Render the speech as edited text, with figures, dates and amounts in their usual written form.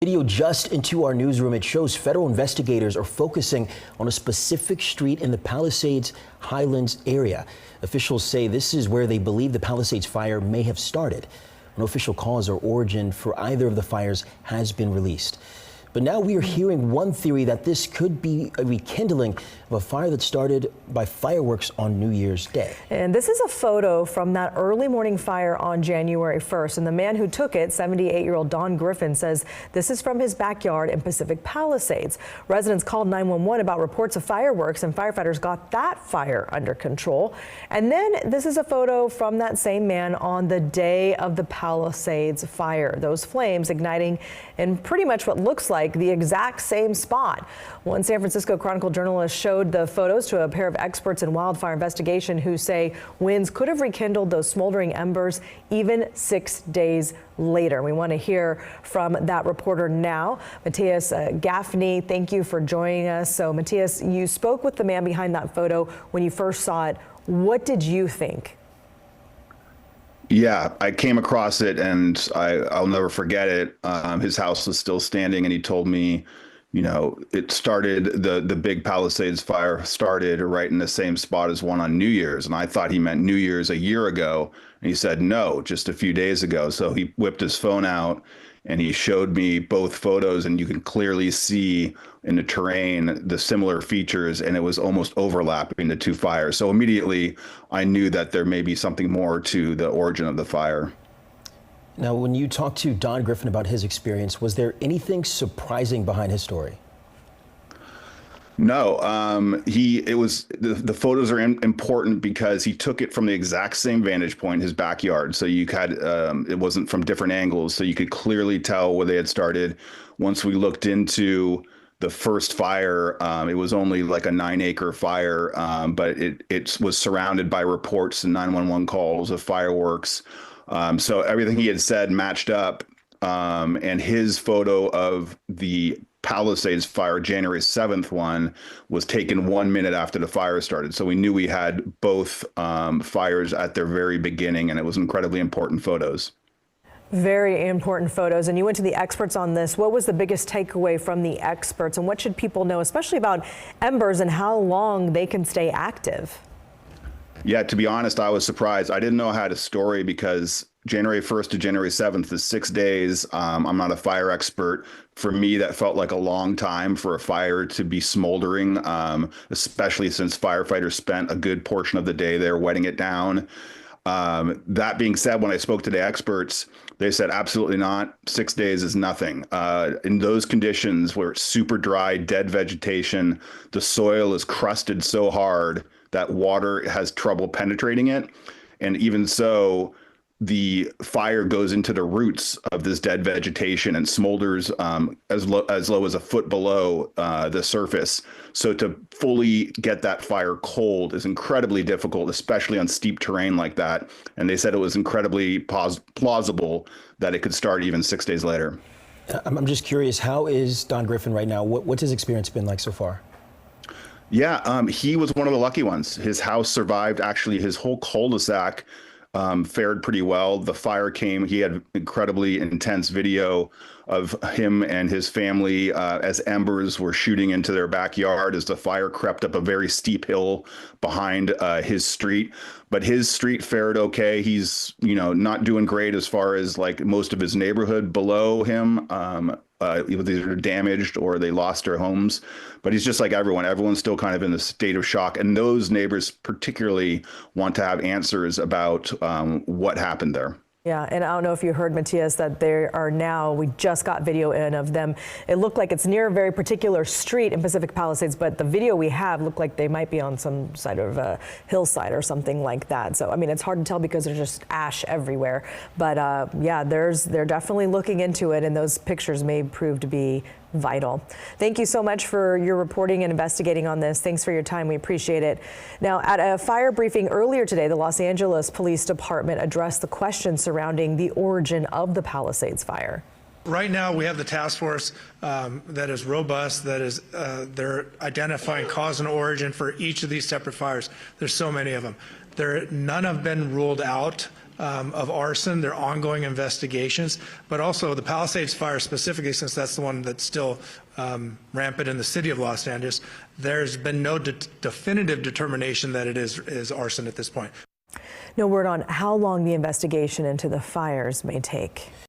Video just into our newsroom. It shows federal investigators are focusing on a specific street in the Palisades Highlands area. Officials say this is where they believe the Palisades fire may have started. No official cause or origin for either of the fires has been released. But now we are hearing one theory that this could be a rekindling of a fire that started by fireworks on New Year's Day. And this is a photo from that early morning fire on January 1st. And the man who took it, 78-year-old Don Griffin, says this is from his backyard in Pacific Palisades. Residents called 911 about reports of fireworks, and firefighters got that fire under control. And then this is a photo from that same man on the day of the Palisades fire. Those flames igniting in pretty much what looks like the exact same spot. One San Francisco Chronicle journalist showed the photos to a pair of experts in wildfire investigation who say winds could have rekindled those smoldering embers even 6 days later. We want to hear from that reporter now. Matthias Gaffney, thank you for joining us. So Matthias, you spoke with the man behind that photo when you first saw it. What did you think? Yeah, I came across it and I'll never forget it. His house was still standing and he told me, you know, it started, the big Palisades fire started right in the same spot as one on New Year's. And I thought he meant New Year's a year ago. And he said, no, just a few days ago. So he whipped his phone out and he showed me both photos, and you can clearly see in the terrain the similar features, and it was almost overlapping the two fires. So immediately I knew that there may be something more to the origin of the fire. Now, when you talked to Don Griffin about his experience, was there anything surprising behind his story? No, the photos are important because he took it from the exact same vantage point, his backyard. So you had, it wasn't from different angles. So you could clearly tell where they had started. Once we looked into the first fire, it was only like a 9-acre fire, but it was surrounded by reports and 911 calls of fireworks. So everything he had said matched up. And his photo of the Palisades fire, January 7th one, was taken 1 minute after the fire started. So we knew we had both fires at their very beginning, and it was incredibly important photos. Very important photos. And you went to the experts on this. What was the biggest takeaway from the experts, and what should people know, especially about embers and how long they can stay active? Yeah, to be honest, I was surprised. I didn't know I had a story because January 1st to January 7th is 6 days. I'm not a fire expert. For me, that felt like a long time for a fire to be smoldering, especially since firefighters spent a good portion of the day there wetting it down. That being said, when I spoke to the experts, they said absolutely not. 6 days is nothing. In those conditions where it's super dry, dead vegetation, the soil is crusted so hard that water has trouble penetrating it. And even so, the fire goes into the roots of this dead vegetation and smolders as low as a foot below the surface. So to fully get that fire cold is incredibly difficult, especially on steep terrain like that. And they said it was incredibly plausible that it could start even 6 days later. I'm just curious, how is Don Griffin right now? What's his experience been like so far? Yeah, he was one of the lucky ones. His house survived. Actually, his whole cul-de-sac fared pretty well. The fire came. He had incredibly intense video of him and his family as embers were shooting into their backyard as the fire crept up a very steep hill behind his street. But his street fared okay. He's, you know, not doing great as far as like most of his neighborhood below him. Either damaged or they lost their homes, but he's just like everyone. Everyone's still kind of in a state of shock, and those neighbors particularly want to have answers about what happened there. Yeah, and I don't know if you heard, Matthias, that there are now, we just got video in of them. It looked like it's near a very particular street in Pacific Palisades, but the video we have looked like they might be on some side of a hillside or something like that. So, I mean, it's hard to tell because there's just ash everywhere. But yeah, they're definitely looking into it, and those pictures may prove to be vital. Thank you so much for your reporting and investigating on this. Thanks for your time. We appreciate it. Now, at a fire briefing earlier today, the Los Angeles Police Department addressed the questions surrounding the origin of the Palisades fire. Right now, we have the task force that is robust, that is they're identifying cause and origin for each of these separate fires. There's so many of them. None have been ruled out. of arson. There are ongoing investigations, but also the Palisades fire specifically, since that's the one that's still rampant in the city of Los Angeles, there's been no definitive determination that it is arson at this point. No word on how long the investigation into the fires may take.